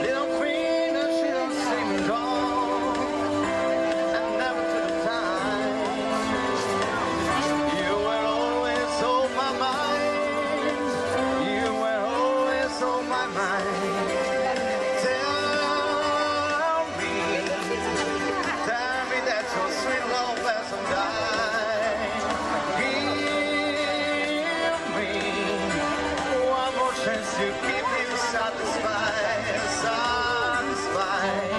Little queen, she don't seem gone, and never to the time. You were always on my mind. You were always on my mind. Tell me that your sweet love hasn't died. Give me one more chance to keep you satisfied, satisfied.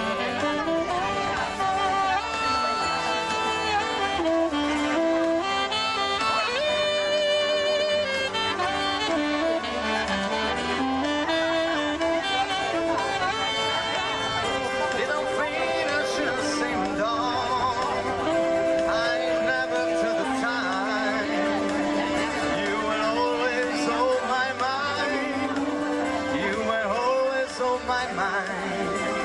Little queen, I should have seen dawn. I never took the time. You were always on my mind. You were always on my mind.